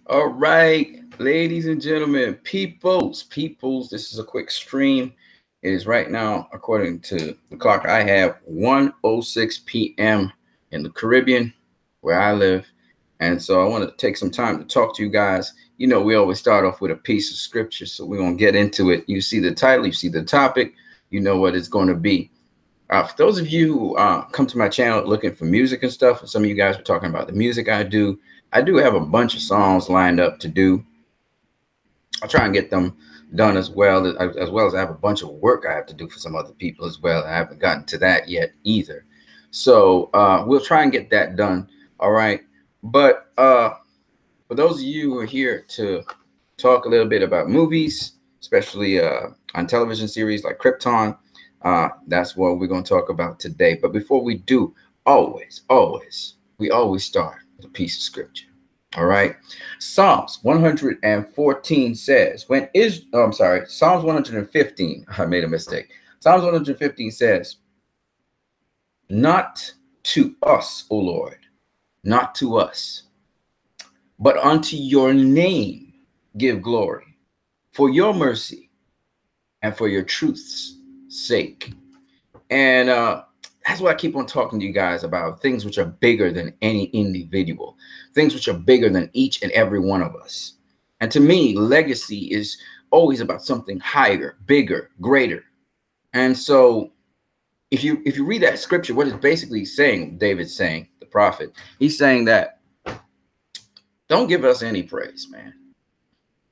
All right, ladies and gentlemen, peoples, this is a quick stream. It is right now, according to the clock I have, 1:06 p.m. in the Caribbean, where I live. And so I want to take some time to talk to you guys. You know, we always start off with a piece of scripture, so we're going to get into it. You see the title, you see the topic, you know what it's going to be. For those of you who come to my channel looking for music and stuff, and some of you guys were talking about the music I do have a bunch of songs lined up to do. I'll try and get them done as well as I have a bunch of work I have to do for some other people as well. I haven't gotten to that yet either. So we'll try and get that done. All right. But for those of you who are here to talk a little bit about movies, especially on television series like Krypton, that's what we're going to talk about today. But before we do, we always start with a piece of scripture. All right. Psalms 114 says, Psalms 115. I made a mistake. Psalms 115 says, not to us, O Lord, not to us, but unto your name give glory, for your mercy and for your truth's sake. And that's what I keep on talking to you guys about, things which are bigger than any individual, things which are bigger than each and every one of us. And to me, legacy is always about something higher, bigger, greater. And so if you read that scripture, what it's basically saying, David's saying, the prophet, he's saying that don't give us any praise, man.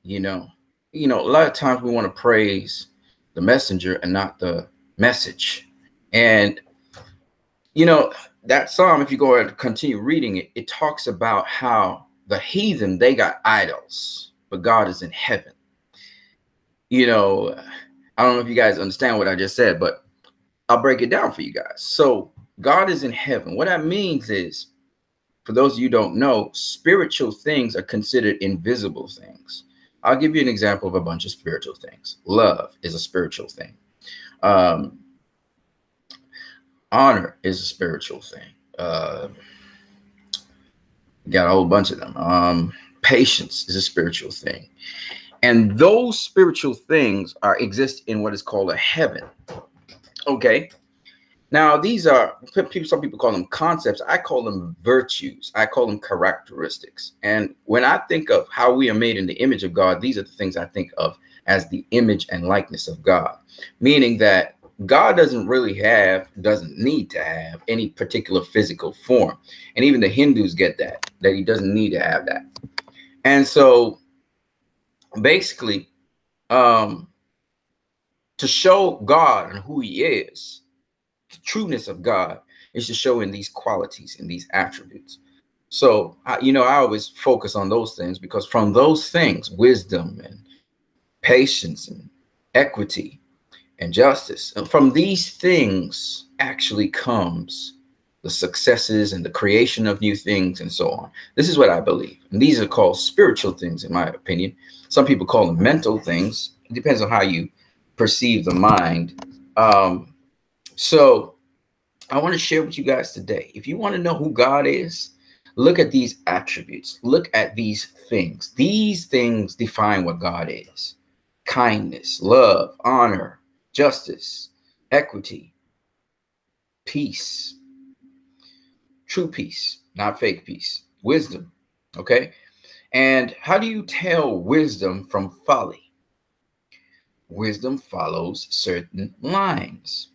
You know, a lot of times we want to praise the messenger and not the message. And that psalm, if you go and continue reading it, it talks about how the heathen, they got idols, but God is in heaven. I don't know if you guys understand what I just said, but I'll break it down for you guys. So God is in heaven. What that means is, for those of you who don't know, spiritual things are considered invisible things. I'll give you an example of a bunch of spiritual things. Love is a spiritual thing. Honor is a spiritual thing. Got a whole bunch of them. Patience is a spiritual thing. And those spiritual things exist in what is called a heaven. Okay. Now, these are, some people call them concepts. I call them virtues. I call them characteristics. And when I think of how we are made in the image of God, these are the things I think of as the image and likeness of God, meaning that God doesn't need to have any particular physical form. And even the Hindus get that he doesn't need to have that. And so basically, to show God and who he is, the trueness of God is to show in these qualities, in these attributes. So, I always focus on those things, because from those things, wisdom and patience and equity and justice, and from these things actually comes the successes and the creation of new things and so on. This is what I believe. And these are called spiritual things, in my opinion. Some people call them mental things. It depends on how you perceive the mind. So I want to share with you guys today, if you want to know who God is, look at these attributes. Look at these things. These things define what God is: kindness, love, honor, justice, equity, peace, true peace, not fake peace, wisdom. Okay. And how do you tell wisdom from folly? Wisdom follows certain lines.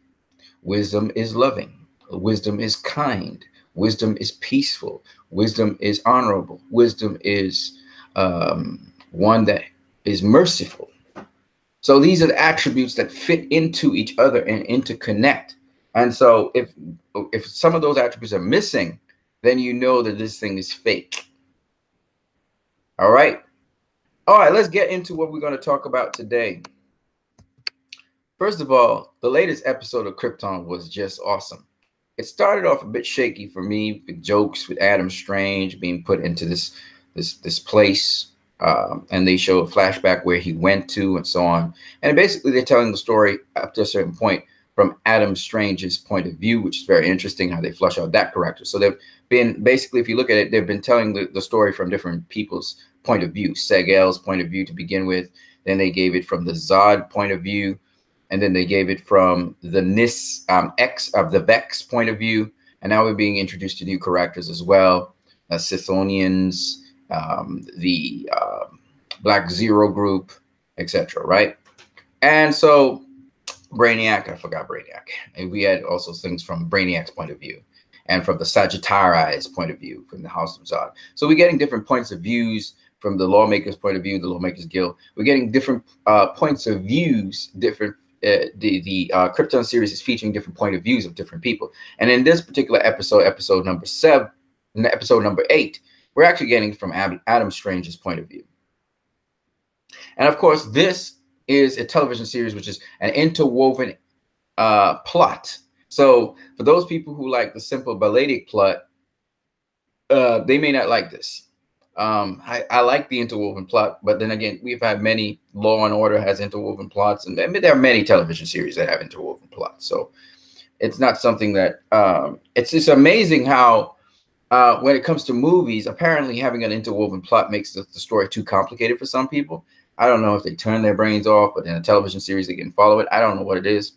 Wisdom is loving. Wisdom is kind. Wisdom is peaceful. Wisdom is honorable. Wisdom is one that is merciful. So these are the attributes that fit into each other and interconnect. And so if some of those attributes are missing, then you know that this thing is fake. All right. Let's get into what we're going to talk about today. First of all, the latest episode of Krypton was just awesome. It started off a bit shaky for me, with jokes with Adam Strange being put into this place, and they show a flashback where he went to and so on. And basically, they're telling the story up to a certain point from Adam Strange's point of view, which is very interesting how they flush out that character. So they've been basically, if you look at it, they've been telling the story from different people's point of view, Segel's point of view to begin with. Then they gave it from the Zod point of view, and then they gave it from the Nis X of the Vex point of view. And now we're being introduced to new characters as well, Sithonians, the Black Zero group, etc. Right? And so Brainiac, I forgot Brainiac. And we had also things from Brainiac's point of view and from the Sagittarius point of view from the House of Zod. So we're getting different points of views from the Lawmakers' point of view, the Lawmakers Guild. We're getting different points of views, different the Krypton series is featuring different point of views of different people. And in this particular episode, episode number 8, we're actually getting from Adam Strange's point of view. And of course, this is a television series which is an interwoven plot. So for those people who like the simple balletic plot, they may not like this. I like the interwoven plot, but then again, we've had many. Law and Order has interwoven plots, and there are many television series that have interwoven plots. So it's not something that it's just amazing how when it comes to movies, apparently having an interwoven plot makes the story too complicated for some people. I don't know if they turn their brains off, but in a television series they can follow it. I don't know what it is,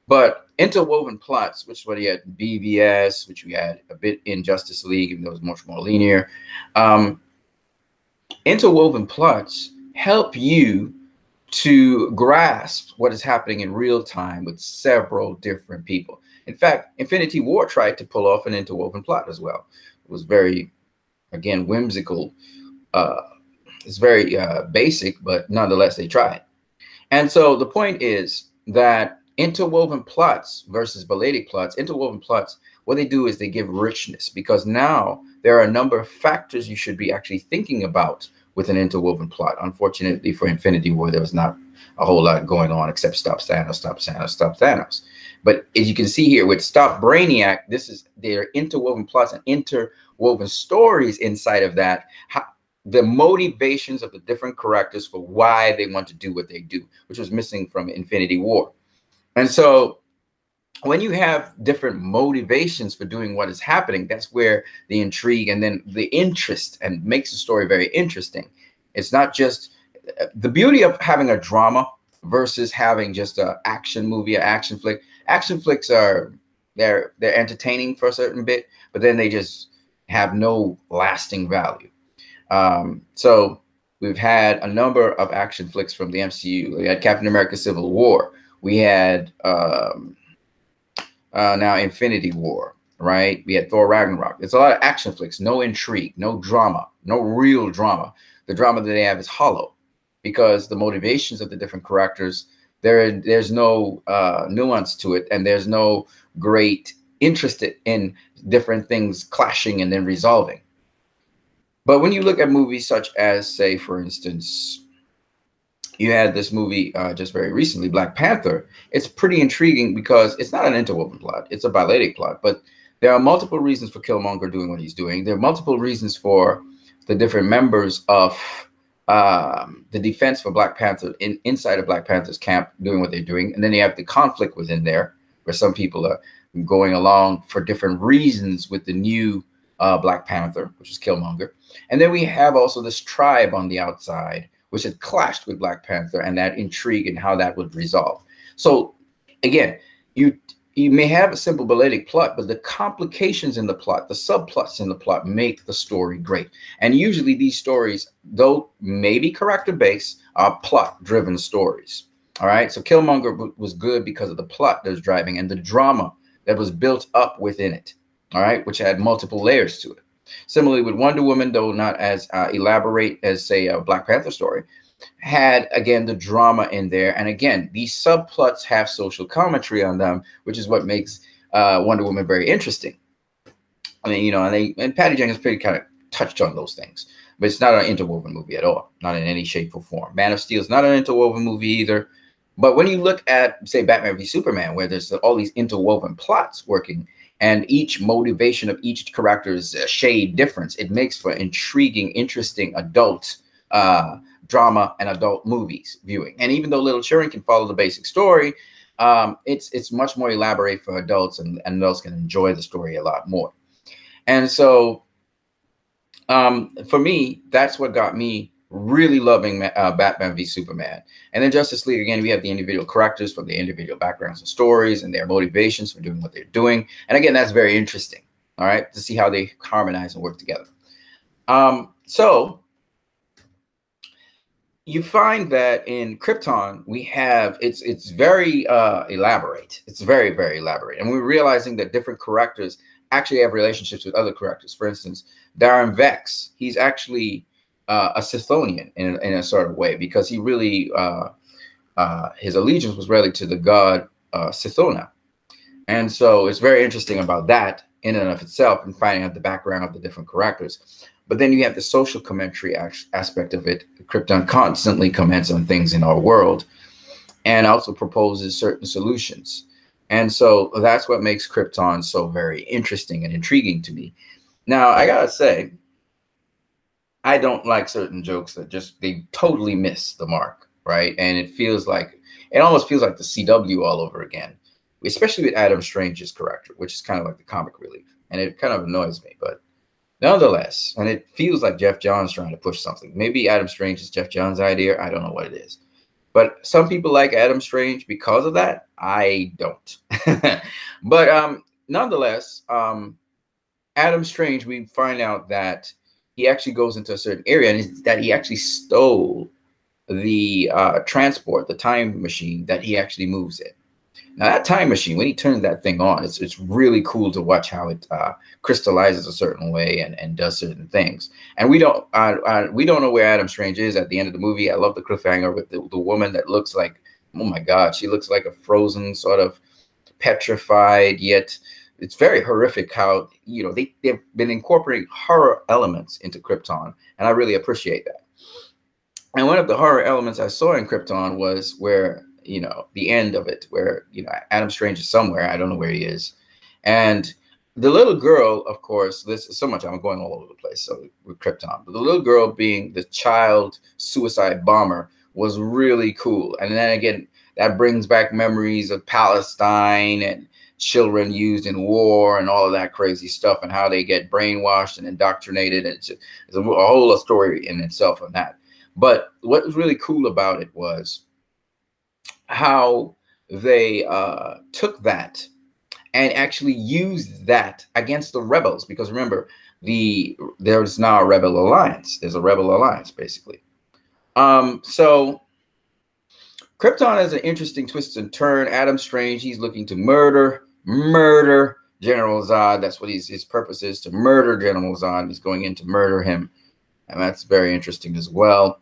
but interwoven plots, which is what he had in BVS, which we had a bit in Justice League, even though it was much more linear. Interwoven plots help you to grasp what is happening in real time with several different people. In fact, Infinity War tried to pull off an interwoven plot as well. It was very, again, whimsical. It's very basic, but nonetheless, they tried. And so the point is that interwoven plots versus balletic plots, interwoven plots, what they do is they give richness, because now there are a number of factors you should be actually thinking about with an interwoven plot. Unfortunately for Infinity War, there was not a whole lot going on except stop Thanos, stop Thanos, stop Thanos. But as you can see here with Stop Brainiac, this is their interwoven plots and interwoven stories inside of that. The motivations of the different characters for why they want to do what they do, which was missing from Infinity War. And so when you have different motivations for doing what is happening, that's where the intrigue and then the interest and makes the story very interesting. It's not just the beauty of having a drama versus having just an action movie, an action flick. Action flicks are they're entertaining for a certain bit, but then they just have no lasting value. So we've had a number of action flicks from the MCU. We had Captain America Civil War. We had now Infinity War, right? We had Thor Ragnarok. There's a lot of action flicks, no intrigue, no drama, no real drama. The drama that they have is hollow because the motivations of the different characters, there's no nuance to it, and there's no great interest in different things clashing and then resolving. But when you look at movies such as, say, for instance, you had this movie just very recently, Black Panther. It's pretty intriguing because it's not an interwoven plot. It's a balletic plot. But there are multiple reasons for Killmonger doing what he's doing. There are multiple reasons for the different members of the defense for Black Panther inside of Black Panther's camp doing what they're doing. And then you have the conflict within there where some people are going along for different reasons with the new Black Panther, which is Killmonger. And then we have also this tribe on the outside, which had clashed with Black Panther, and that intrigue and how that would resolve. So again, you may have a simple balletic plot, but the complications in the plot, the subplots in the plot make the story great. And usually these stories, though maybe character-based, are plot-driven stories. All right, so Killmonger was good because of the plot that was driving and the drama that was built up within it, all right, which had multiple layers to it. Similarly with Wonder Woman, though not as elaborate as, say, a Black Panther story, had, again, the drama in there. And again, these subplots have social commentary on them, which is what makes Wonder Woman very interesting. I mean, you know, and Patty Jenkins pretty kind of touched on those things, but it's not an interwoven movie at all, not in any shape or form. Man of Steel is not an interwoven movie either. But when you look at, say, Batman v Superman, where there's all these interwoven plots working, and each motivation of each character is a shade difference, it makes for intriguing, interesting adult drama and adult movies viewing. And even though little children can follow the basic story, it's much more elaborate for adults, and adults can enjoy the story a lot more. And so For me, that's what got me really loving Batman v Superman. And then Justice League, again, we have the individual characters from the individual backgrounds and stories and their motivations for doing what they're doing. And again, that's very interesting, all right, to see how they harmonize and work together. So you find that in Krypton, we have, it's very elaborate. It's very, very elaborate. And we're realizing that different characters actually have relationships with other characters. For instance, Darren Vex, he's actually a Sithonian in a sort of way, because he really, his allegiance was really to the god Sithona. And so it's very interesting about that in and of itself, and finding out the background of the different characters. But then you have the social commentary aspect of it. Krypton constantly comments on things in our world and also proposes certain solutions. And so that's what makes Krypton so very interesting and intriguing to me. Now, I gotta say, I don't like certain jokes that just, they totally miss the mark, right? And it almost feels like the CW all over again, especially with Adam Strange's character, which is kind of like the comic relief. And it kind of annoys me, but nonetheless, and it feels like Jeff Johns trying to push something. Maybe Adam Strange is Jeff Johns' idea. I don't know what it is. But some people like Adam Strange because of that. I don't. But nonetheless, Adam Strange, we find out that he actually goes into a certain area, and that he actually stole the transport, the time machine that he actually moves in. Now, that time machine, when he turns that thing on, it's really cool to watch how it crystallizes a certain way and does certain things. And we don't know where Adam Strange is at the end of the movie. I love the cliffhanger with the woman that looks like, oh my God, she looks like a frozen, sort of petrified, yet it's very horrific how, you know, they've been incorporating horror elements into Krypton, and I really appreciate that. And one of the horror elements I saw in Krypton was where, you know, the end of it, where, you know, Adam Strange is somewhere, I don't know where he is, and the little girl, of course, this is so much, I'm going all over the place, so with Krypton, but the little girl being the child suicide bomber was really cool. And then again, that brings back memories of Palestine and children used in war and all of that crazy stuff, and how they get brainwashed and indoctrinated. And it's a whole story in itself on that. But what was really cool about it was how they took that and actually used that against the rebels. Because remember, there's now a rebel alliance. There's a rebel alliance, basically. So Krypton has an interesting twist and turn. Adam Strange, he's looking to murder General Zod. That's what his purpose is, to murder General Zod. He's going in to murder him, and that's very interesting as well.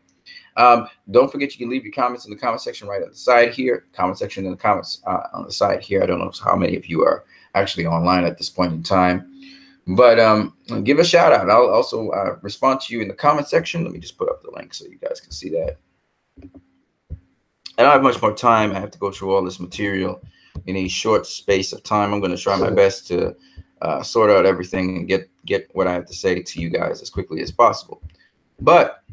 Don't forget, you can leave your comments in the comment section right at the side here. Comment section in the comments on the side here. I don't know how many of you are actually online at this point in time, but give a shout out. I'll also respond to you in the comment section. Let me just put up the link so you guys can see that. I don't have much more time. I have to go through all this material in a short space of time. I'm going to try my best to sort out everything and get what I have to say to you guys as quickly as possible. But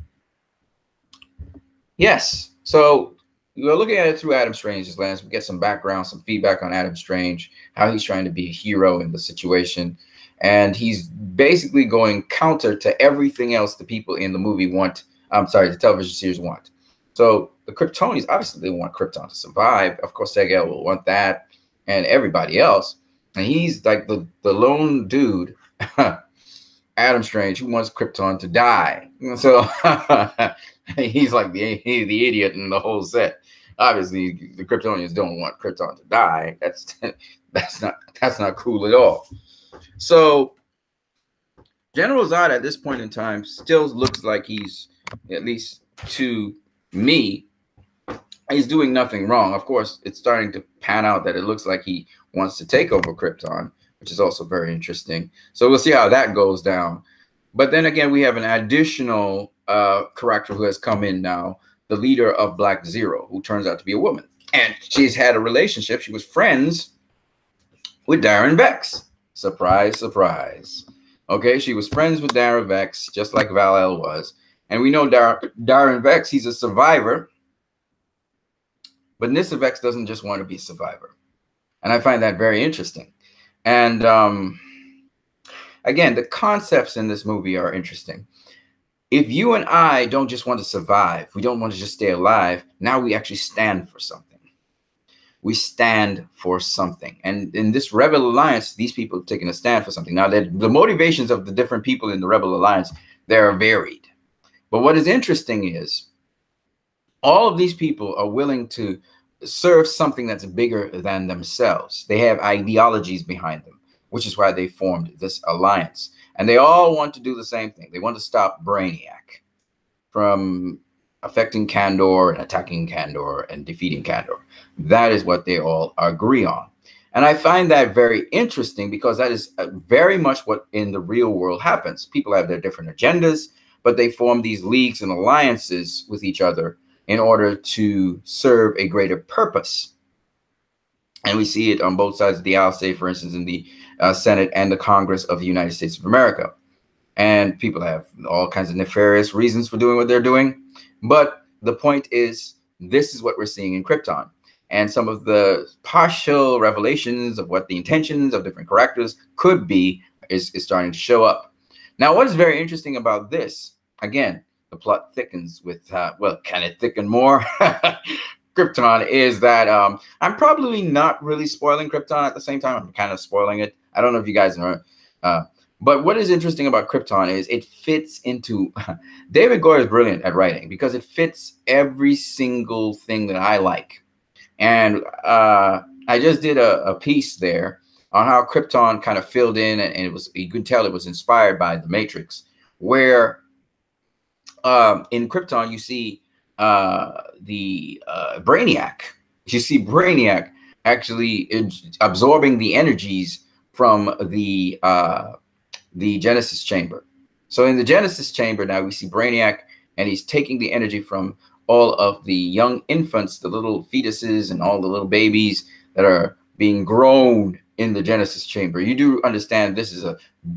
yes, so we're looking at it through Adam Strange's lens. We get some background, some feedback on Adam Strange, how he's trying to be a hero in the situation. And he's basically going counter to everything else the people in the movie want. I'm sorry, the television series want. So the Kryptonians, obviously they want Krypton to survive. Of course, Segel will want that, and everybody else. And he's like the lone dude, Adam Strange, who wants Krypton to die. So he's like the idiot in the whole set. Obviously, the Kryptonians don't want Krypton to die. That's not cool at all. So General Zod at this point in time still looks like he's, at least to me, he's doing nothing wrong. Of course, it's starting to pan out that it looks like he wants to take over Krypton, which is also very interesting. So we'll see how that goes down. But then again, we have an additional character who has come in now, the leader of Black Zero, who turns out to be a woman. And she's had a relationship. She was friends with Darren Vex. Surprise, surprise. Okay, she was friends with Darren Vex, just like Val-El was. And we know Darren Vex, he's a survivor. But Nyssa Vex doesn't just want to be a survivor. And I find that very interesting. And again, the concepts in this movie are interesting. If you and I don't just want to survive, we don't want to just stay alive, now we actually stand for something. We stand for something. And in this Rebel Alliance, these people have taken a stand for something. Now, the motivations of the different people in the Rebel Alliance, they're varied. But what is interesting is all of these people are willing to serve something that's bigger than themselves. They have ideologies behind them, which is why they formed this alliance. And they all want to do the same thing. They want to stop Brainiac from affecting Kandor and attacking Kandor and defeating Kandor. That is what they all agree on. And I find that very interesting because that is very much what in the real world happens. People have their different agendas, but they form these leagues and alliances with each other in order to serve a greater purpose. And we see it on both sides of the aisle, say, for instance, in the Senate and the Congress of the United States of America. And people have all kinds of nefarious reasons for doing what they're doing. But the point is, this is what we're seeing in Krypton. And some of the partial revelations of what the intentions of different characters could be is starting to show up. Now, what is very interesting about this, again, the plot thickens with, well, can it thicken more? Krypton is that I'm probably not really spoiling Krypton. At the same time, I'm kind of spoiling it. I don't know if you guys know. But what is interesting about Krypton is it fits into David Goyer is brilliant at writing because it fits every single thing that I like. And I just did a piece there on how Krypton kind of filled in, and it was, you could tell it was inspired by The Matrix, where in Krypton you see the Brainiac. You see Brainiac actually absorbing the energies from the Genesis chamber. So in the Genesis chamber now we see Brainiac, and he's taking the energy from all of the young infants, the little fetuses and all the little babies that are being grown in the Genesis chamber. You do understand this is a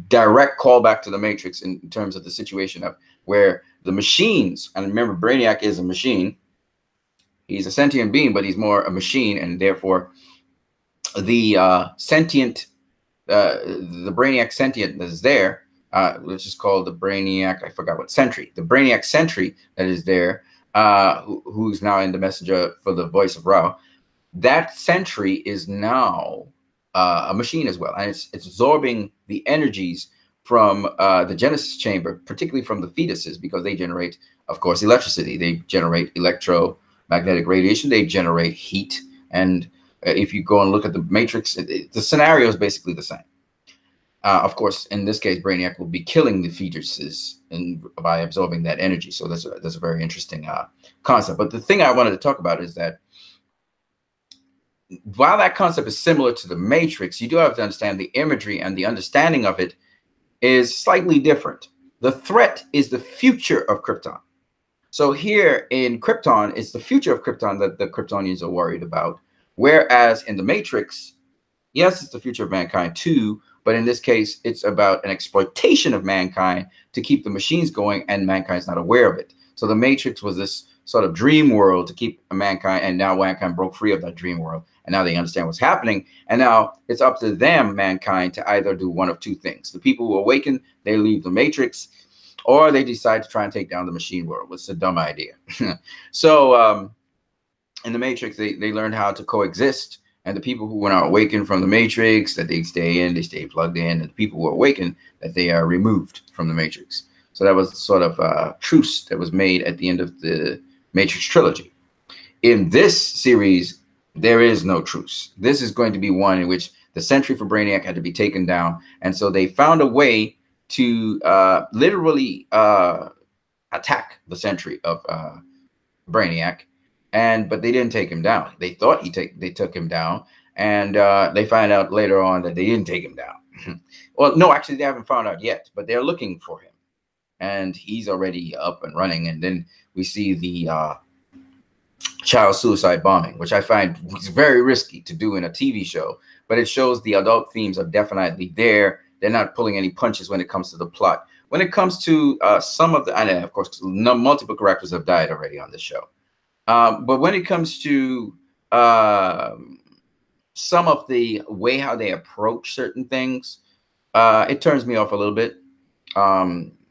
direct callback to the Matrix in terms of the situation of where the machines, and remember Brainiac is a machine. He's a sentient being, but he's more a machine, and therefore the the Brainiac sentient that is there, which is called the Brainiac, I forgot what, Sentry. The Brainiac Sentry that is there, who's now in the messenger for the voice of Ra, that Sentry is now a machine as well. And it's absorbing the energies from the Genesis chamber, particularly from the fetuses, because they generate, of course, electricity. They generate electromagnetic radiation. They generate heat. And if you go and look at the Matrix, the scenario is basically the same. Of course, in this case, Brainiac will be killing the fetuses by absorbing that energy. So that's a very interesting concept. But the thing I wanted to talk about is that while that concept is similar to the Matrix, you do have to understand the imagery and the understanding of it is slightly different. The threat is the future of Krypton. So here in Krypton, it's the future of Krypton that the Kryptonians are worried about. Whereas in the Matrix, yes, it's the future of mankind too, but in this case, it's about an exploitation of mankind to keep the machines going, and mankind's not aware of it. So the Matrix was this sort of dream world to keep mankind, and now mankind broke free of that dream world, and now they understand what's happening, and now it's up to them, mankind, to either do one of two things. The people who awaken, they leave the Matrix, or they decide to try and take down the machine world, which is a dumb idea. So in the Matrix, they learned how to coexist, and the people who were not awakened from the Matrix, that they stay plugged in, and the people who are awakened, that they are removed from the Matrix. So that was sort of a truce that was made at the end of the Matrix trilogy. In this series, there is no truce. This is going to be one in which the Sentry for Brainiac had to be taken down, and so they found a way to literally attack the Sentry of Brainiac, but they didn't take him down. They thought they took him down, and they find out later on that they didn't take him down. Well, no, actually, they haven't found out yet, but they're looking for him, and he's already up and running. And then we see the child suicide bombing, which I find is very risky to do in a TV show, but it shows the adult themes are definitely there. They're not pulling any punches when it comes to the plot. When it comes to some of the, and of course, multiple characters have died already on this show. But when it comes to some of the way how they approach certain things, it turns me off a little bit,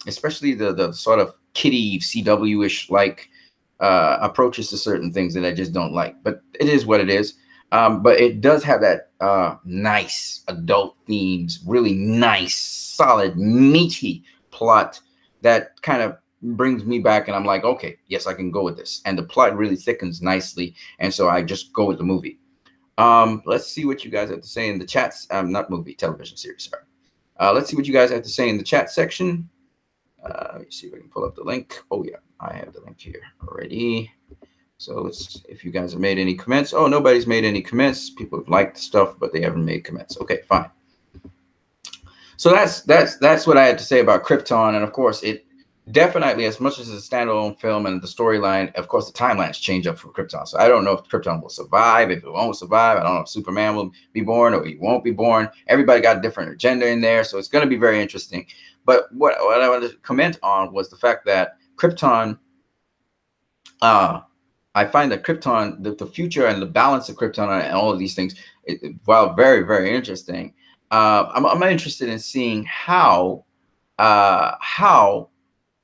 especially the sort of kiddie CW-ish like approaches to certain things that I just don't like. But it is what it is. But it does have that nice adult themes, really nice, solid, meaty plot that kind of brings me back, and I'm like, okay, yes, I can go with this. And the plot really thickens nicely, and so I just go with the movie. Let's see what you guys have to say in the chats. Not movie, television series, sorry. Let's see what you guys have to say in the chat section. Let me see if I can pull up the link. Oh yeah, I have the link here already. So let's, if you guys have made any comments. Oh, nobody's made any comments. People have liked stuff, but they haven't made comments. Okay, fine. So that's what I had to say about Krypton. And of course, it definitely, as much as it's a standalone film and the storyline, of course, the timelines change up for Krypton. So I don't know if Krypton will survive, if it won't survive. I don't know if Superman will be born or he won't be born. Everybody got a different agenda in there. So it's going to be very interesting. But what I wanted to comment on was the fact that Krypton, I find that Krypton, the future and the balance of Krypton and all of these things, while very, very interesting, I'm interested in seeing how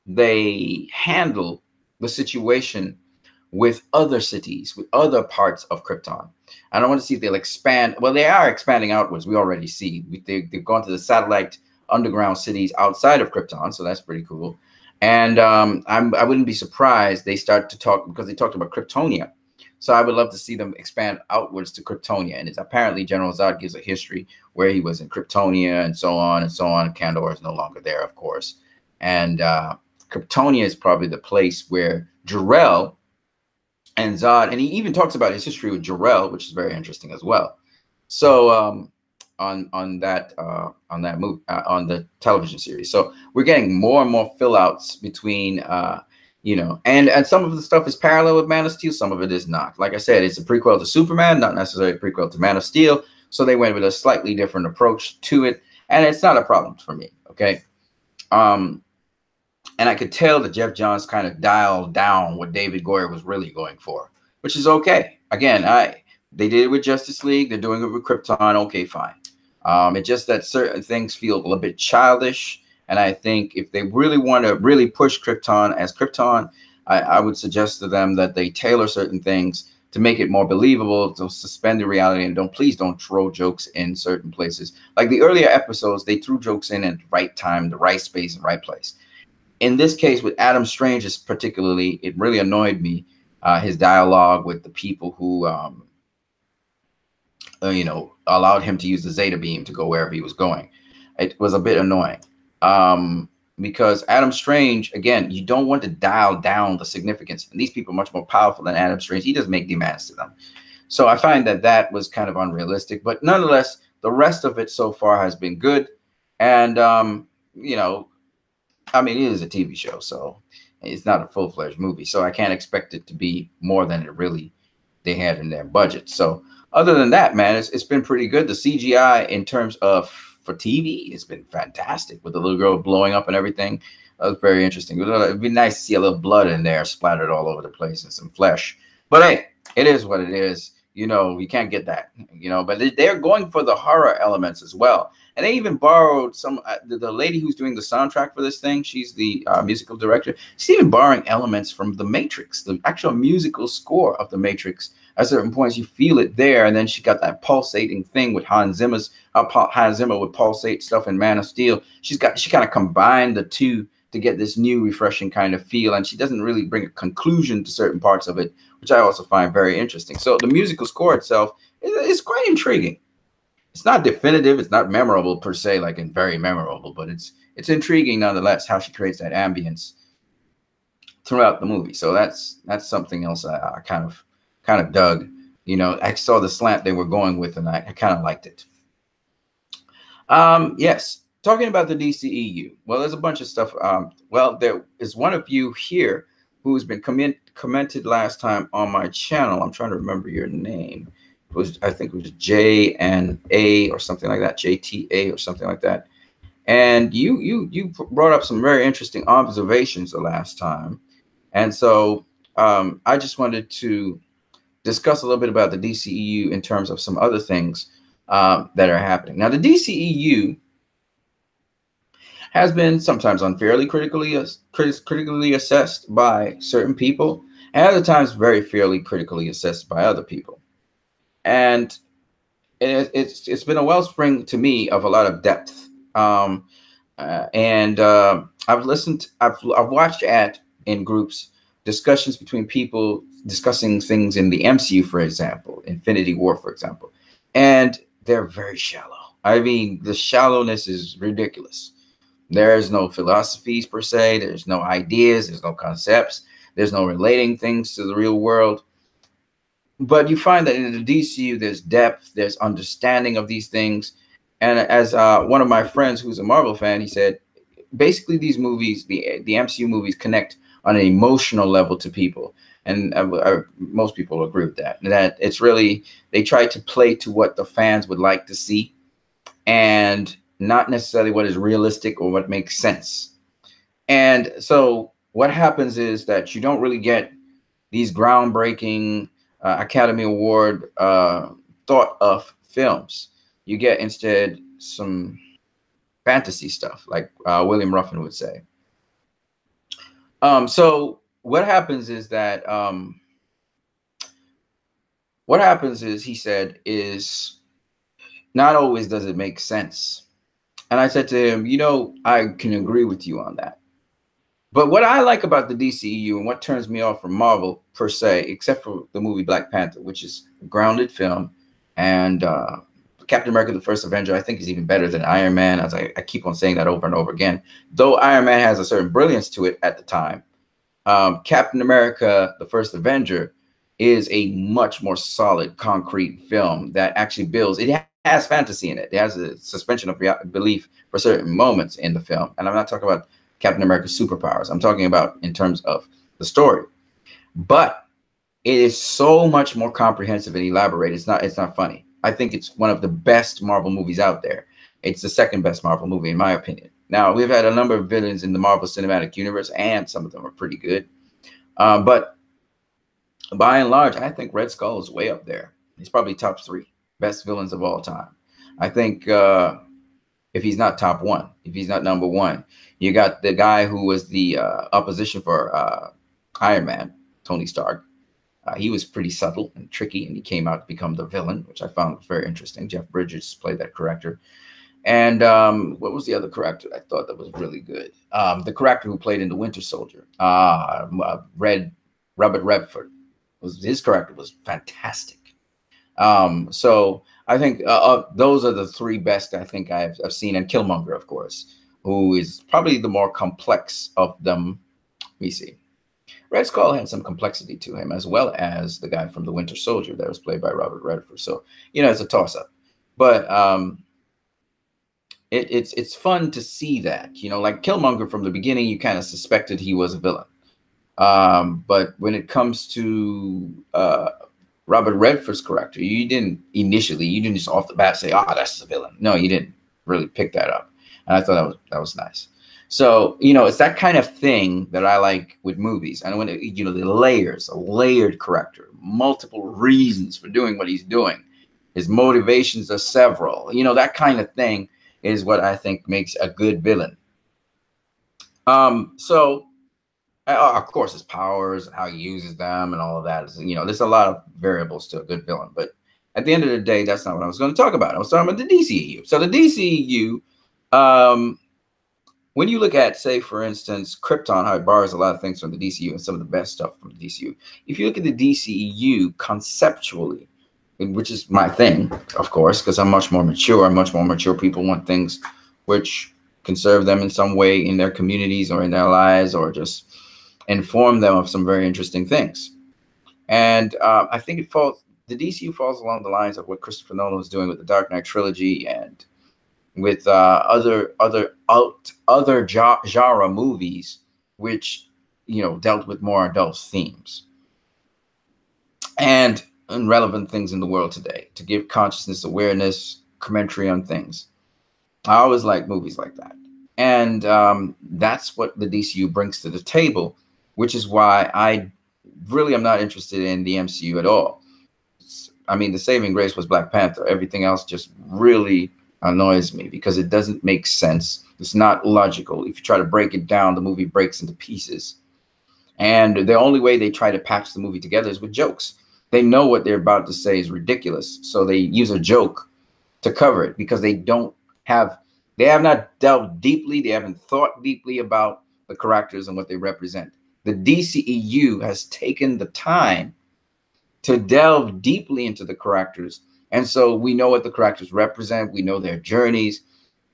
they handle the situation with other cities, with other parts of Krypton. And I want to see if they'll expand. Well, they are expanding outwards. We already see they've gone to the satellite underground cities outside of Krypton, so that's pretty cool. And I wouldn't be surprised they start to talk, because they talked about Kryptonia. So I would love to see them expand outwards to Kryptonia. And it's apparently General Zod gives a history where he was in Kryptonia and so on and so on. Kandor is no longer there, of course. And Kryptonia is probably the place where Jor-El and Zod, and he even talks about his history with Jor-El, which is very interesting as well. So on the television series. So we're getting more and more fill outs between you know, and some of the stuff is parallel with Man of Steel, some of it is not. Like I said, it's a prequel to Superman, not necessarily a prequel to Man of Steel. So they went with a slightly different approach to it, and it's not a problem for me. Okay. And I could tell that Jeff Johns kind of dialed down what David Goyer was really going for, which is okay. Again, they did it with Justice League. They're doing it with Krypton. Okay, fine. It's just that certain things feel a little bit childish. And I think if they really want to really push Krypton as Krypton, I would suggest to them that they tailor certain things to make it more believable, to suspend the reality, and please don't throw jokes in certain places. Like the earlier episodes, they threw jokes in at the right time, the right space, and right place. In this case, with Adam Strange, particularly, it really annoyed me, his dialogue with the people who, you know, allowed him to use the Zeta beam to go wherever he was going. It was a bit annoying. Because Adam Strange, again, you don't want to dial down the significance. And these people are much more powerful than Adam Strange. He doesn't make demands to them. So I find that was kind of unrealistic. But nonetheless, the rest of it so far has been good. And, you know, I mean, it is a TV show, so it's not a full-fledged movie. So I can't expect it to be more than they had in their budget. So other than that, man, it's been pretty good. The CGI in terms of for TV has been fantastic, with the little girl blowing up and everything. That was very interesting. It'd be nice to see a little blood in there splattered all over the place and some flesh. But hey, it is what it is. You know, you can't get that, you know, but they're going for the horror elements as well. And they even borrowed some, the lady who's doing the soundtrack for this thing, she's the musical director. She's even borrowing elements from The Matrix, the actual musical score of The Matrix. At certain points, you feel it there. And then she got that pulsating thing with Hans Zimmer would pulsate stuff in Man of Steel. She kind of combined the two to get this new refreshing kind of feel. And she doesn't really bring a conclusion to certain parts of it, which I also find very interesting. So the musical score itself is quite intriguing. It's not definitive. It's not memorable per se, like in very memorable, but it's intriguing nonetheless how she creates that ambience throughout the movie. So that's something else I kind of dug. You know, I saw the slant they were going with, and I kind of liked it. Yes, talking about the DCEU. Well, there's a bunch of stuff. Well, there is one of you here who's been commented last time on my channel. I'm trying to remember your name. I think it was J and A or something like that, JTA or something like that. And you brought up some very interesting observations the last time. And so I just wanted to discuss a little bit about the DCEU in terms of some other things that are happening. Now, the DCEU has been sometimes unfairly critically assessed by certain people, and other times very fairly critically assessed by other people. And it's been a wellspring to me of a lot of depth. And I've watched in groups discussions between people discussing things in the MCU, for example, Infinity War, for example, and they're very shallow. I mean, the shallowness is ridiculous. There's no philosophies per se. There's no ideas. There's no concepts. There's no relating things to the real world. But you find that in the DCU, there's depth, there's understanding of these things. And as one of my friends who's a Marvel fan, he said, basically these movies, the MCU movies, connect on an emotional level to people. And most people agree with that. That it's really, they try to play to what the fans would like to see, and not necessarily what is realistic or what makes sense. And so what happens is that you don't really get these groundbreaking Academy Award thought of films. You get instead some fantasy stuff, like William Ruffin would say. So what happens is that he said, is not always does it make sense. And I said to him, you know, I can agree with you on that. But what I like about the DCEU and what turns me off from Marvel per se, except for the movie Black Panther, which is a grounded film, and Captain America: The First Avenger, I think, is even better than Iron Man, as I keep on saying that over and over again. Though Iron Man has a certain brilliance to it at the time, Captain America: The First Avenger is a much more solid, concrete film that actually builds. It has fantasy in it. It has a suspension of belief for certain moments in the film. And I'm not talking about Captain America's superpowers. I'm talking about in terms of the story. But it is so much more comprehensive and elaborate. It's not funny. I think it's one of the best Marvel movies out there. It's the second best Marvel movie, in my opinion. Now, we've had a number of villains in the Marvel Cinematic Universe, and some of them are pretty good. But by and large, I think Red Skull is way up there. He's probably top 3 best villains of all time. I think if he's not top 1, if he's not number 1, you got the guy who was the opposition for Iron Man, Tony Stark. He was pretty subtle and tricky, and he came out to become the villain, which I found very interesting. Jeff Bridges played that character. And what was the other character I thought that was really good? The character who played in The Winter Soldier, Robert Redford. His character was fantastic. So I think those are the 3 best I think I've seen. And Killmonger, of course, who is probably the more complex of them. Let me see. Red Skull had some complexity to him, as well as the guy from The Winter Soldier that was played by Robert Redford. So, you know, it's a toss-up. But it's fun to see that. You know, like Killmonger, from the beginning, you kind of suspected he was a villain. But when it comes to Robert Redford's character, you didn't just off the bat say, that's the villain. No, you didn't really pick that up. And I thought that was nice. So, you know, it's that kind of thing that I like with movies. And when, you know, the layers, a layered character, multiple reasons for doing what he's doing. His motivations are several. You know, that kind of thing is what I think makes a good villain. So, of course, his powers, how he uses them, and all of that. You know, there's a lot of variables to a good villain. But at the end of the day, that's not what I was going to talk about. I was talking about the DCEU. So the DCEU, when you look at, say, for instance, Krypton, how it borrows a lot of things from the DCU and some of the best stuff from the DCU. If you look at the DCEU conceptually, which is my thing, of course, because I'm much more mature. Much more mature people want things which can serve them in some way in their communities or in their lives, or just inform them of some very interesting things. And I think the DCU falls along the lines of what Christopher Nolan was doing with the Dark Knight trilogy, and with other genre movies, which, you know, dealt with more adult themes and relevant things in the world today, to give consciousness, awareness, commentary on things. I always like movies like that. And that's what the DCU brings to the table, which is why I really am not interested in the MCU at all. I mean, the saving grace was Black Panther. Everything else just really annoys me because it doesn't make sense. It's not logical. If you try to break it down, the movie breaks into pieces. And the only way they try to patch the movie together is with jokes. They know what they're about to say is ridiculous, so they use a joke to cover it because they have not delved deeply. They haven't thought deeply about the characters and what they represent. The DCEU has taken the time to delve deeply into the characters. And so we know what the characters represent. We know their journeys.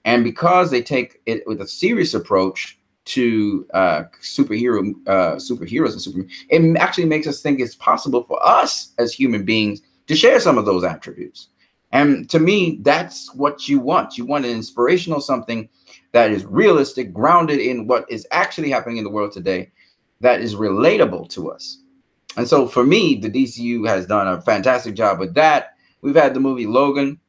And because they take it with a serious approach to superheroes and Superman, it actually makes us think it's possible for us as human beings to share some of those attributes. And to me, that's what you want. You want an inspirational something that is realistic, grounded in what is actually happening in the world today, that is relatable to us. And so for me, the DCU has done a fantastic job with that. We've had the movie Logan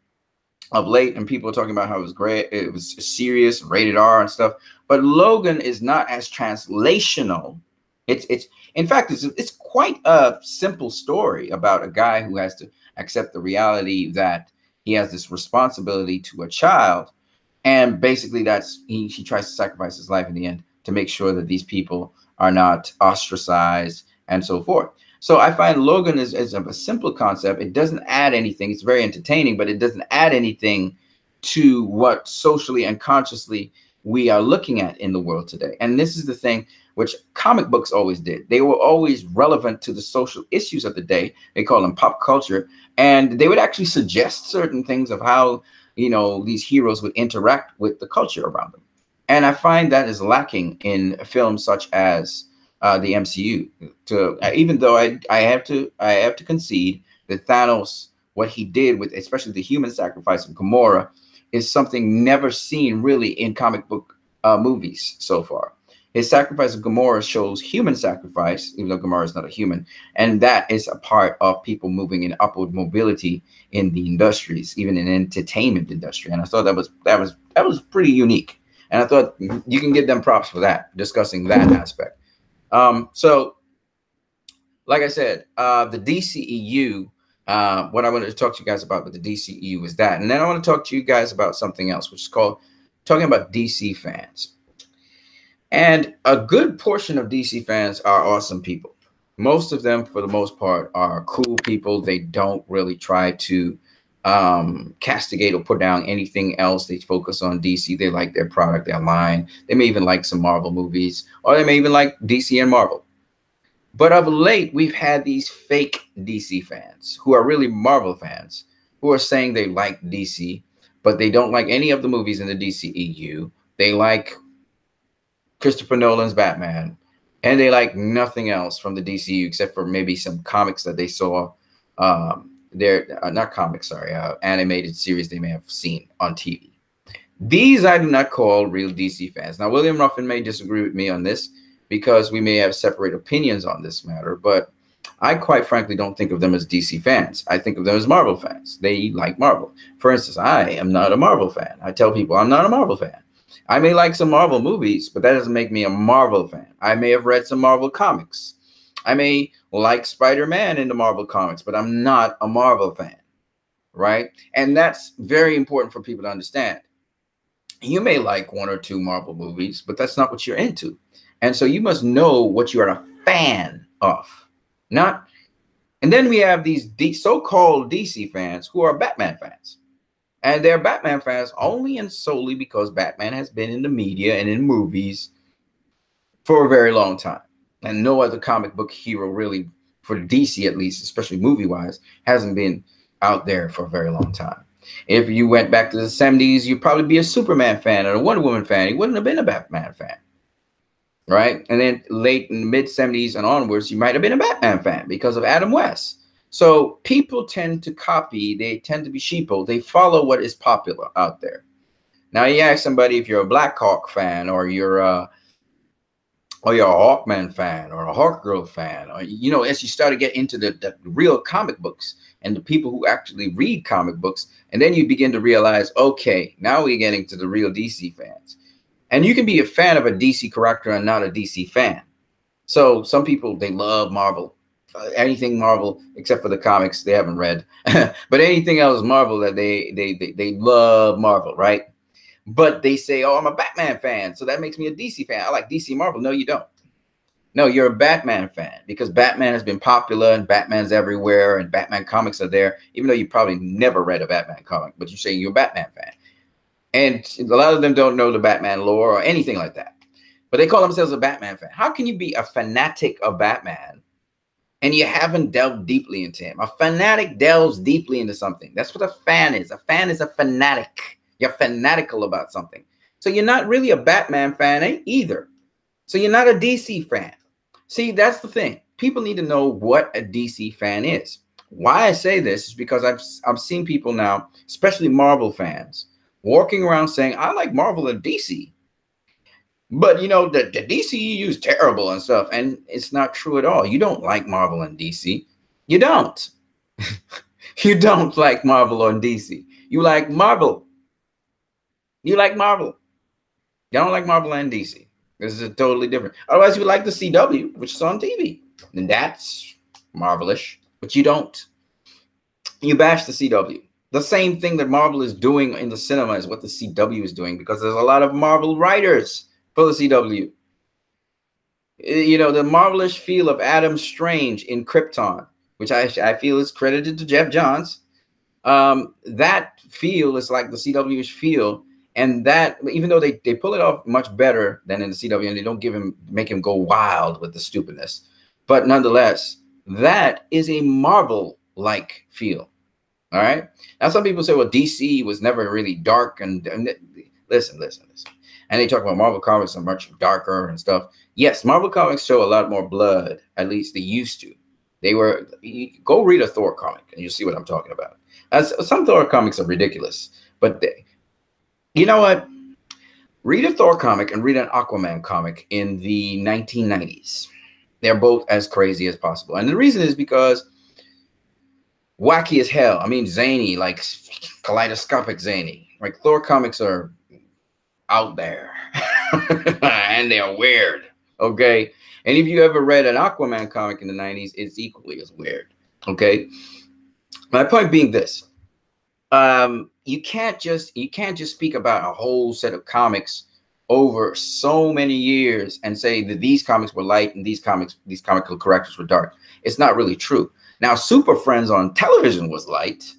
of late, and people are talking about how it was great. It was serious, rated R and stuff. But Logan is not as translational. In fact, it's quite a simple story about a guy who has to accept the reality that he has this responsibility to a child. And basically he tries to sacrifice his life in the end to make sure that these people are not ostracized and so forth. So I find Logan is a simple concept. It doesn't add anything. It's very entertaining, but it doesn't add anything to what socially and consciously we are looking at in the world today. And this is the thing which comic books always did. They were always relevant to the social issues of the day. They call them pop culture. And they would actually suggest certain things of how, these heroes would interact with the culture around them. And I find that is lacking in films such as the MCU. Even though I have to concede that Thanos, what he did with especially the human sacrifice of Gamora, is something never seen really in comic book movies so far. His sacrifice of Gamora shows human sacrifice, even though Gamora is not a human, and that is a part of people moving in upward mobility in the industries, even in entertainment industry. And I thought that was pretty unique. And I thought you can give them props for that, discussing that aspect. So, like I said, the DCEU, what I wanted to talk to you guys about with the DCEU is that. And then I want to talk to you guys about something else, which is called talking about DC fans. And a good portion of DC fans are awesome people. Most of them, for the most part, are cool people. They don't really try to castigate or put down anything else. They focus on DC. They like their product, their line. They may even like some Marvel movies, or they may even like DC and Marvel. But of late, we've had these fake DC fans who are really Marvel fans who are saying they like DC, but they don't like any of the movies in the DCEU. They like Christopher Nolan's Batman, and they like nothing else from the DCU except for maybe some comics that they saw. They're not comics, sorry, animated series they may have seen on TV. These I do not call real DC fans. Now, William Ruffin may disagree with me on this because we may have separate opinions on this matter, but I quite frankly don't think of them as DC fans. I think of them as Marvel fans. They like Marvel. For instance, I am not a Marvel fan. I tell people I'm not a Marvel fan. I may like some Marvel movies, but that doesn't make me a Marvel fan. I may have read some Marvel comics. I may like Spider-Man in the Marvel comics, but I'm not a Marvel fan, right? And that's very important for people to understand. You may like one or two Marvel movies, but that's not what you're into. And so you must know what you are a fan of. And then we have these so-called DC fans who are Batman fans. And they're Batman fans only and solely because Batman has been in the media and in movies for a very long time. And no other comic book hero really, for DC at least, especially movie-wise, hasn't been out there for a very long time. If you went back to the 70s, you'd probably be a Superman fan or a Wonder Woman fan. You wouldn't have been a Batman fan, right? And then late in the mid-70s and onwards, you might have been a Batman fan because of Adam West. So people tend to copy. They tend to be sheeple. They follow what is popular out there. Now, you ask somebody if you're a Black Hawk fan or you're a Hawkman fan or a Hawkgirl fan, or, as you start to get into the real comic books and the people who actually read comic books, and then you begin to realize, okay, now we're getting to the real DC fans. And you can be a fan of a DC character and not a DC fan. So some people, they love Marvel anything Marvel except for the comics they haven't read, but anything else Marvel that they love Marvel, right? But they say, oh, I'm a Batman fan, so that makes me a DC fan. I like DC Marvel. No, you don't. No, you're a Batman fan because Batman has been popular and Batman's everywhere and Batman comics are there, even though you probably never read a Batman comic, but you say you're a Batman fan. And a lot of them don't know the Batman lore or anything like that, but they call themselves a Batman fan. How can you be a fanatic of Batman and you haven't delved deeply into him? A fanatic delves deeply into something. That's what a fan is. A fan is a fanatic. You're fanatical about something. So you're not really a Batman fan either. So you're not a DC fan. See, that's the thing. People need to know what a DC fan is. Why I say this is because I've seen people now, especially Marvel fans, walking around saying, I like Marvel and DC. But, you know, the DCEU is terrible and stuff. And it's not true at all. You don't like Marvel and DC. You don't. You don't like Marvel or DC. You like Marvel. You like Marvel. You don't like Marvel and DC. This is totally different. Otherwise, you like the CW, which is on TV. And that's marvelish. But you don't. You bash the CW. The same thing that Marvel is doing in the cinema is what the CW is doing, because there's a lot of Marvel writers for the CW. You know, the marvelous feel of Adam Strange in Krypton, which I feel is credited to Jeff Johns. That feel is like the CW's feel. And that, even though they pull it off much better than in the CW, and they don't make him go wild with the stupidness, but nonetheless, that is a Marvel-like feel. All right. Now, some people say, well, DC was never really dark. And listen. And they talk about Marvel comics are much darker and stuff. Yes, Marvel comics show a lot more blood. At least they used to. Go read a Thor comic and you'll see what I'm talking about. Some Thor comics are ridiculous, but you know what? Read a Thor comic and read an Aquaman comic in the 1990s. They're both as crazy as possible. And the reason is because wacky as hell. I mean, zany, like kaleidoscopic zany. Like Thor comics are out there. And they are weird. Okay? And if you ever read an Aquaman comic in the 90s, it's equally as weird. Okay? My point being this. You can't just speak about a whole set of comics over so many years and say that these comics were light and these comical characters were dark. It's not really true. Now, Super Friends on television was light.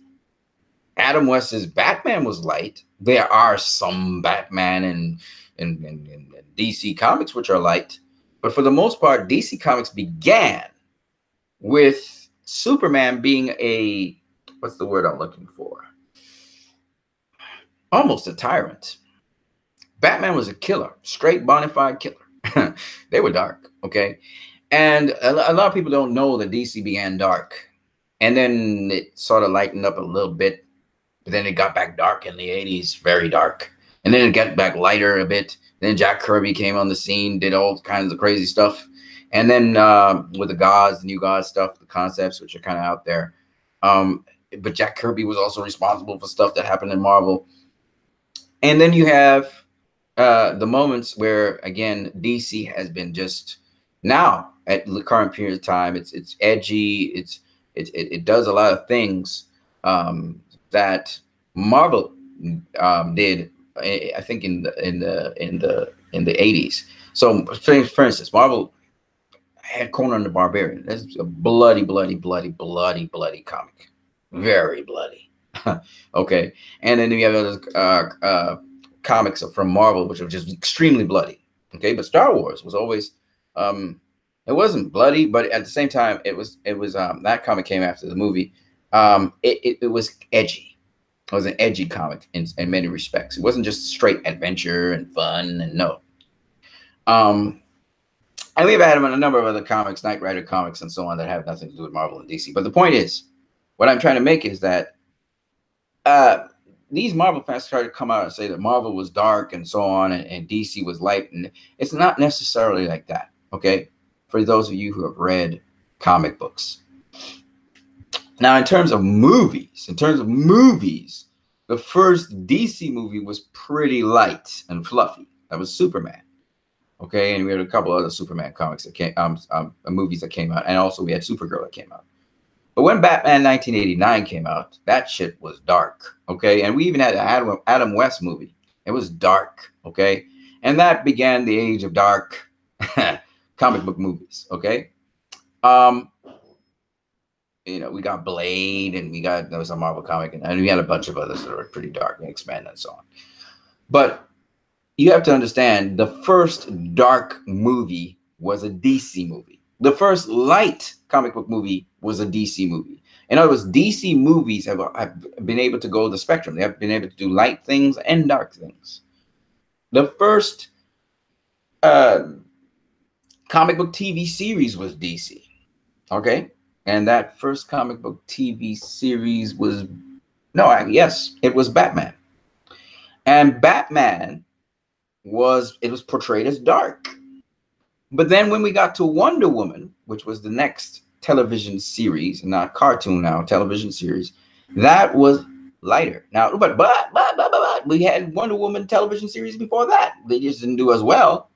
Adam West's Batman was light. There are some Batman and DC comics which are light, but for the most part, DC comics began with Superman being a, what's the word I'm looking for? Almost a tyrant. Batman was a killer, straight bona fide killer. They were dark, okay? And a lot of people don't know that DC began dark. And then it sort of lightened up a little bit. But then it got back dark in the 80s, very dark. And then it got back lighter a bit. Then Jack Kirby came on the scene, did all kinds of crazy stuff. And then with the gods, the new god stuff, the concepts, which are kind of out there. But Jack Kirby was also responsible for stuff that happened in Marvel. And then you have the moments where, again, DC has been just now at the current period of time. It's edgy. It does a lot of things that Marvel did. I think in the 80s. So, for instance, Marvel had Conan the Barbarian. That's a bloody comic. Very bloody. Okay. And then you have other comics from Marvel, which are just extremely bloody. Okay. But Star Wars was always, it wasn't bloody, but at the same time, it was that comic came after the movie. It was edgy. It was an edgy comic in many respects. It wasn't just straight adventure and fun, and no. And we've had a number of other comics, Knight Rider comics and so on, that have nothing to do with Marvel and DC. But the point is, what I'm trying to make is that these Marvel fans try to come out and say that Marvel was dark and so on, and DC was light. And it's not necessarily like that, okay? For those of you who have read comic books. Now, in terms of movies, the first DC movie was pretty light and fluffy. That was Superman. Okay, and we had a couple other Superman comics that came, movies that came out, and also we had Supergirl that came out. But when Batman 1989 came out, that shit was dark. Okay, and we even had an Adam West movie. It was dark. Okay, and that began the age of dark comic book movies. Okay, you know, we got Blade, and we got, there was a Marvel comic, and we had a bunch of others that were pretty dark, X-Men and so on. But you have to understand, the first dark movie was a DC movie. The first light comic book movie was a DC movie. In other words, DC movies have been able to go the spectrum. They have been able to do light things and dark things. The first comic book TV series was DC. Okay? And that first comic book TV series was, yes, it was Batman. And Batman was portrayed as dark. But then when we got to Wonder Woman, which was the next television series, not cartoon now, television series, that was lighter. Now, but we had Wonder Woman television series before that. They just didn't do as well.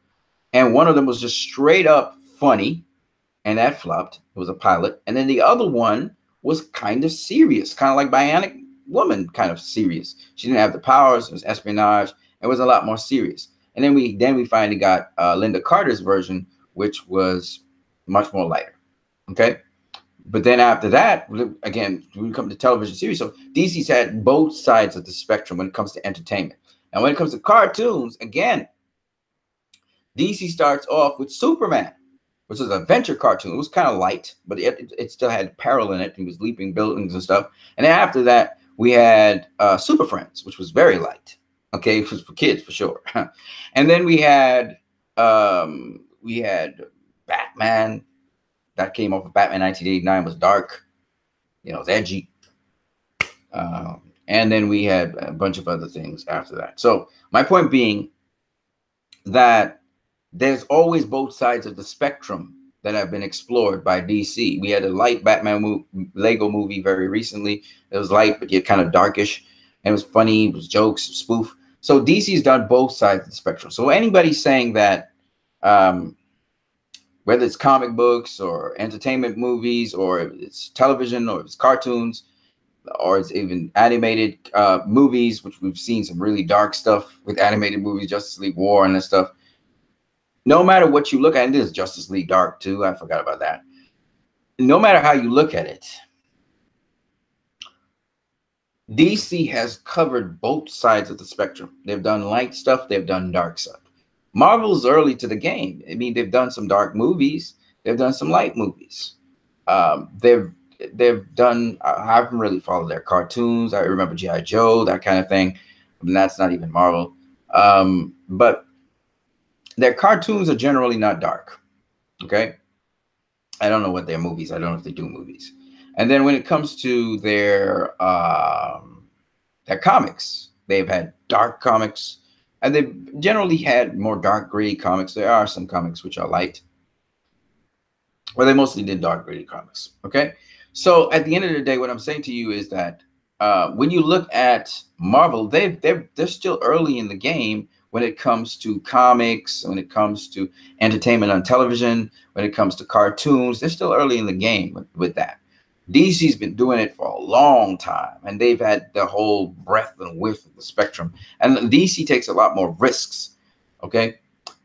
And one of them was just straight up funny, and that flopped. It was a pilot. And then the other one was kind of serious, kind of like Bionic Woman, kind of serious. She didn't have the powers. It was espionage. It was a lot more serious. And then we finally got Linda Carter's version, which was much more lighter. Okay. But then after that, again, we come to television series. So DC's had both sides of the spectrum when it comes to entertainment. And when it comes to cartoons, again, DC starts off with Superman, which is an adventure cartoon. It was kind of light, but it still had peril in it. He was leaping buildings and stuff. And then after that, we had Super Friends, which was very light. Okay, it was for kids for sure. And then we had Batman. That came off of Batman 1989, was dark. You know, it was edgy. And then we had a bunch of other things after that. So my point being that there's always both sides of the spectrum that have been explored by DC. We had a light Batman Lego movie very recently. It was light, but yet kind of darkish. And it was funny. It was jokes, spoof. So DC's done both sides of the spectrum. So anybody saying that, whether it's comic books or entertainment movies, or it's television, or it's cartoons, or it's even animated movies, which we've seen some really dark stuff with animated movies, Justice League War and that stuff. No matter what you look at, and this is Justice League Dark too, I forgot about that. No matter how you look at it, DC has covered both sides of the spectrum. They've done light stuff, they've done dark stuff. Marvel's early to the game. I mean, they've done some dark movies, they've done some light movies. They've done, I haven't really followed their cartoons. I remember G.I. Joe, that kind of thing. I mean, that's not even Marvel. But their cartoons are generally not dark. Okay. I don't know what their movies, I don't know if they do movies. And then when it comes to their comics, they've had dark comics, and they've generally had more dark, gritty comics. There are some comics which are light, but they mostly did dark, gritty comics. Okay. So at the end of the day, what I'm saying to you is that when you look at Marvel, they're still early in the game when it comes to comics, when it comes to entertainment on television, when it comes to cartoons. They're still early in the game with that. DC's been doing it for a long time, and they've had the whole breadth and width of the spectrum. And DC takes a lot more risks. Okay.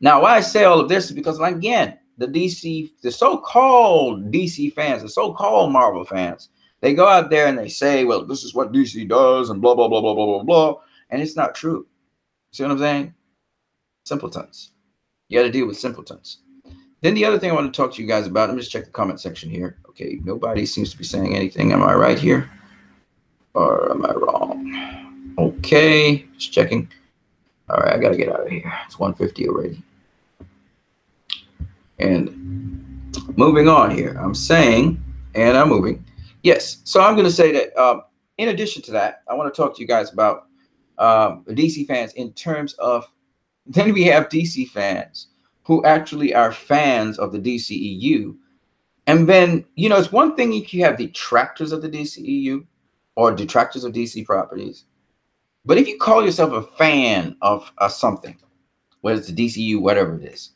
Now, why I say all of this is because, again, the so-called DC fans, the so-called Marvel fans, they go out there and they say, well, this is what DC does and blah, blah, blah, blah, blah, blah, blah. And it's not true. See what I'm saying? Simpletons. You got to deal with simpletons. Then the other thing I want to talk to you guys about, let me just check the comment section here. Okay, nobody seems to be saying anything. Am I right here? Or am I wrong? Okay, just checking. All right, I got to get out of here. It's 1:50 already. And moving on here, I'm saying, and I'm moving. Yes, so I'm going to say that in addition to that, I want to talk to you guys about DC fans in terms of, then we have DC fans who actually are fans of the DCEU. And then, you know, it's one thing if you have detractors of the DCEU or detractors of DC properties. But if you call yourself a fan of something, whether it's the DCEU, whatever it is,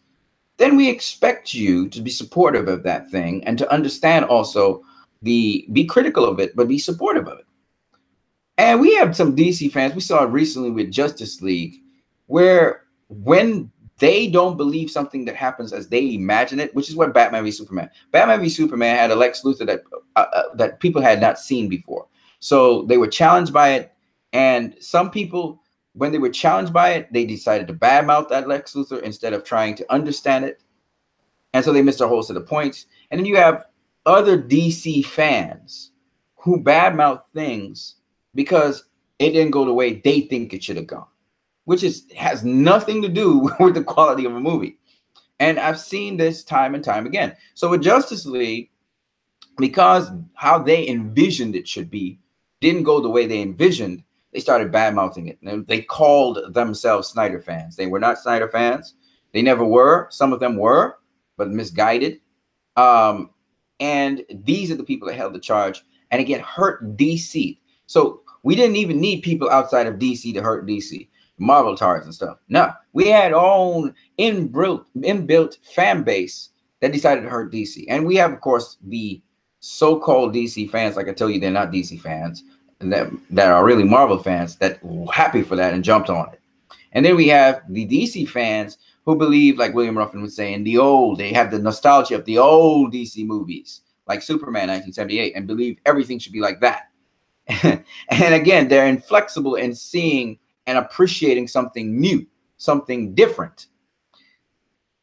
then we expect you to be supportive of that thing and to understand also be critical of it, but be supportive of it. And we have some DC fans. We saw it recently with Justice League, where when they don't believe something that happens as they imagine it, which is what Batman v Superman. Batman v Superman had a Lex Luthor that people had not seen before. So they were challenged by it. And some people, when they were challenged by it, they decided to badmouth that Lex Luthor instead of trying to understand it. And so they missed a whole set of points. And then you have other DC fans who badmouth things because it didn't go the way they think it should have gone, which has nothing to do with the quality of a movie. And I've seen this time and time again. So with Justice League, because how they envisioned it should be didn't go the way they envisioned, they started bad-mouthing it. And they called themselves Snyder fans. They were not Snyder fans. They never were. Some of them were, but misguided. And these are the people that held the charge. And again, hurt DC. So we didn't even need people outside of DC to hurt DC. Marvel tars and stuff. No, we had our own inbuilt fan base that decided to hurt DC. And we have, of course, the so-called DC fans, like I tell you, they're not DC fans, and that are really Marvel fans that were happy for that and jumped on it. And then we have the DC fans who believe, like William Ruffin was saying, they have the nostalgia of the old DC movies, like Superman 1978, and believe everything should be like that. And again, they're inflexible in seeing and appreciating something new, something different.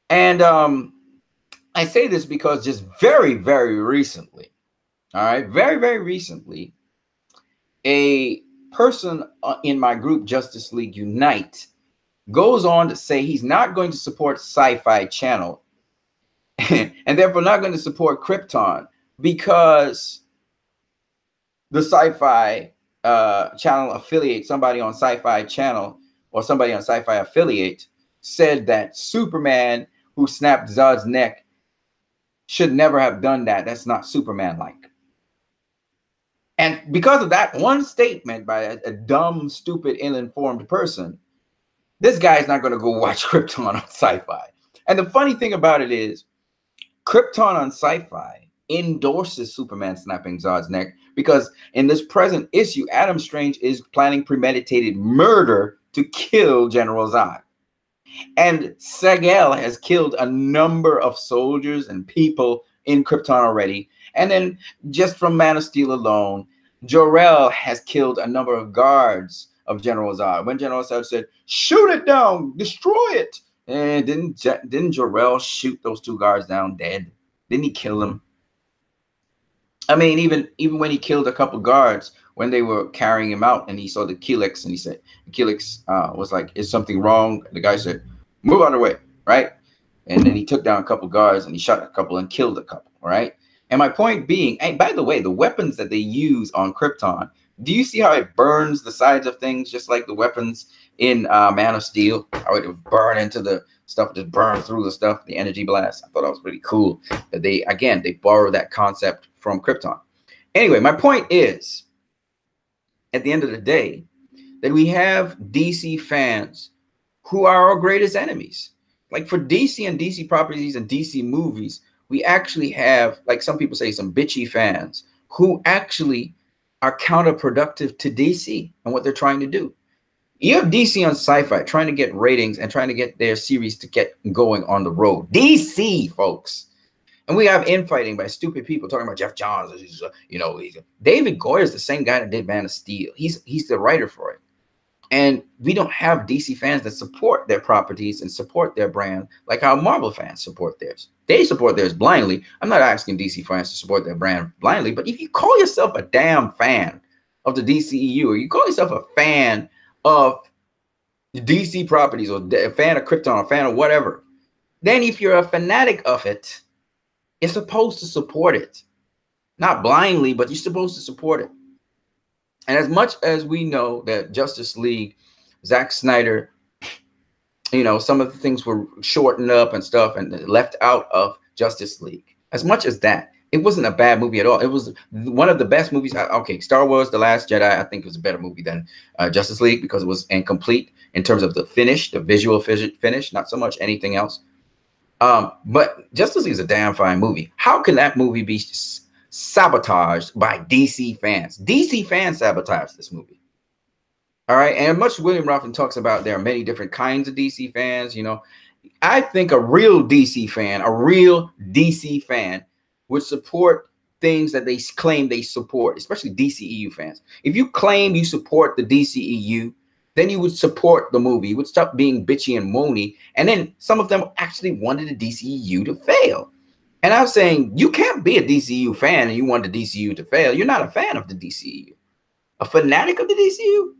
And I say this because just very, very recently, all right, very, very recently, a person in my group, Justice League Unite, goes on to say he's not going to support Sci-Fi Channel and therefore not going to support Krypton because the Sci-Fi Channel affiliate, somebody on Sci-Fi Channel or somebody on Sci-Fi affiliate said that Superman who snapped Zod's neck should never have done that. That's not Superman-like. And because of that one statement by a dumb, stupid, ill-informed person, this guy is not going to go watch Krypton on Sci-Fi. And the funny thing about it is, Krypton on Sci-Fi endorses Superman snapping Zod's neck because in this present issue, Adam Strange is planning premeditated murder to kill General Zod. And Segel has killed a number of soldiers and people in Krypton already. And then just from Man of Steel alone, Jor-El has killed a number of guards of General Zod. When General Zod said, shoot it down, destroy it. And didn't Jor-El shoot those two guards down dead? Didn't he kill them? I mean, even when he killed a couple guards, when they were carrying him out and he saw the Helix and he said, Helix was like, is something wrong? The guy said, move out of the way, right? And then he took down a couple guards and he shot a couple and killed a couple, right? And my point being, and by the way, the weapons that they use on Krypton, do you see how it burns the sides of things just like the weapons in Man of Steel? How it would burn into the stuff, just burn through the stuff, the energy blast. I thought that was pretty cool that they borrow that concept from Krypton. Anyway, my point is, at the end of the day, that we have DC fans who are our greatest enemies. Like for DC and DC properties and DC movies, we actually have, like some people say, some bitchy fans who actually are counterproductive to DC and what they're trying to do. You have DC on Sci-Fi trying to get ratings and trying to get their series to get going on the road. DC, folks. And we have infighting by stupid people talking about Jeff Johns. David Goyer is the same guy that did Man of Steel. He's the writer for it. And we don't have DC fans that support their properties and support their brand like how Marvel fans support theirs. They support theirs blindly. I'm not asking DC fans to support their brand blindly, but if you call yourself a damn fan of the DCEU, or you call yourself a fan of the DC properties, or a fan of Krypton, or a fan of whatever, then if you're a fanatic of it, you're supposed to support it. Not blindly, but you're supposed to support it. And as much as we know that Justice League, Zack Snyder, some of the things were shortened up and stuff and left out of Justice League. As much as that, it wasn't a bad movie at all. It was one of the best movies. Okay, Star Wars: The Last Jedi, I think it was a better movie than Justice League because it was incomplete in terms of the finish, the visual finish, not so much anything else. But Justice League is a damn fine movie. How can that movie be sabotaged by DC fans? DC fans sabotaged this movie. All right. And much William Ruffin talks about, there are many different kinds of DC fans. You know, I think a real DC fan would support things that they claim they support, especially DCEU fans. If you claim you support the DCEU, then you would support the movie. You would stop being bitchy and moany. And then some of them actually wanted the DCEU to fail. And I'm saying, you can't be a DCEU fan and you want the DCEU to fail. You're not a fan of the DCEU. A fanatic of the DCEU?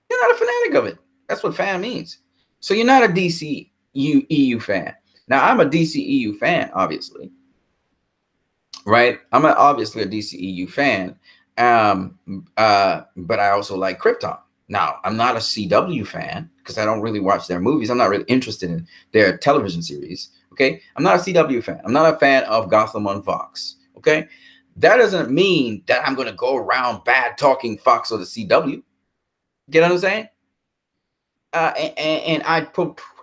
You're not a fanatic of it. That's what fan means. So you're not a DCEU fan. Now, I'm a DCEU fan, obviously. Right? I'm obviously a DCEU fan. But I also like Krypton. Now, I'm not a CW fan because I don't really watch their movies. I'm not really interested in their television series. Okay? I'm not a CW fan. I'm not a fan of Gotham on Fox. Okay? That doesn't mean that I'm going to go around bad talking Fox or the CW. Get what I'm saying? And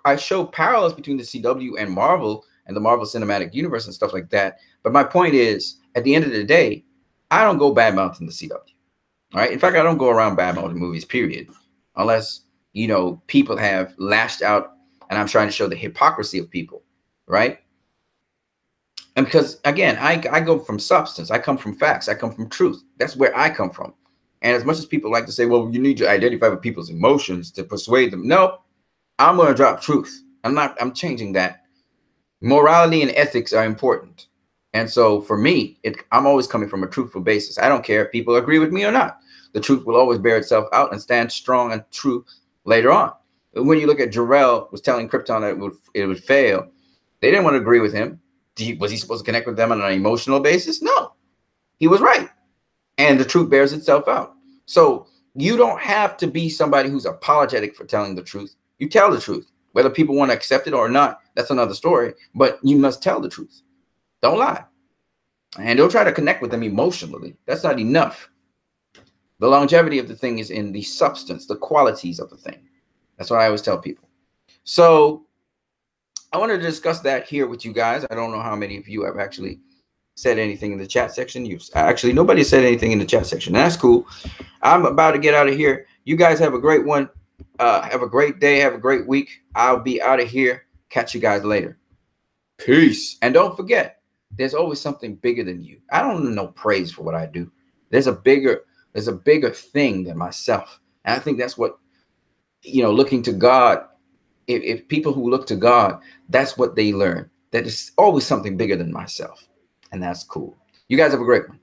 I show parallels between the CW and Marvel and the Marvel Cinematic Universe and stuff like that. But my point is, at the end of the day, I don't go bad-mouthing the CW. All right. In fact, I don't go around bad-mouthing movies, period. Unless, you know, people have lashed out and I'm trying to show the hypocrisy of people. Right. And because, again, I go from substance. I come from facts. I come from truth. That's where I come from. And as much as people like to say, well, you need to identify with people's emotions to persuade them. No, I'm going to drop truth. I'm changing that. Morality and ethics are important. And so for me, I'm always coming from a truthful basis. I don't care if people agree with me or not. The truth will always bear itself out and stand strong and true later on. When you look at Jor-El was telling Krypton that it would fail, they didn't want to agree with him. Was he supposed to connect with them on an emotional basis? No, he was right. And the truth bears itself out. So you don't have to be somebody who's apologetic for telling the truth. You tell the truth. Whether people want to accept it or not, that's another story. But you must tell the truth. Don't lie. And don't try to connect with them emotionally. That's not enough. The longevity of the thing is in the substance, the qualities of the thing. That's what I always tell people. So I want to discuss that here with you guys. I don't know how many of you have actually said anything in the chat section. Actually, nobody said anything in the chat section. That's cool. I'm about to get out of here. You guys have a great one. Have a great day. Have a great week. I'll be out of here. Catch you guys later. Peace. And don't forget, there's always something bigger than you. I don't need no praise for what I do. There's a bigger thing than myself. And I think that's what, you know, looking to God, if people who look to God, that's what they learn. That there's always something bigger than myself. And that's cool. You guys have a great one.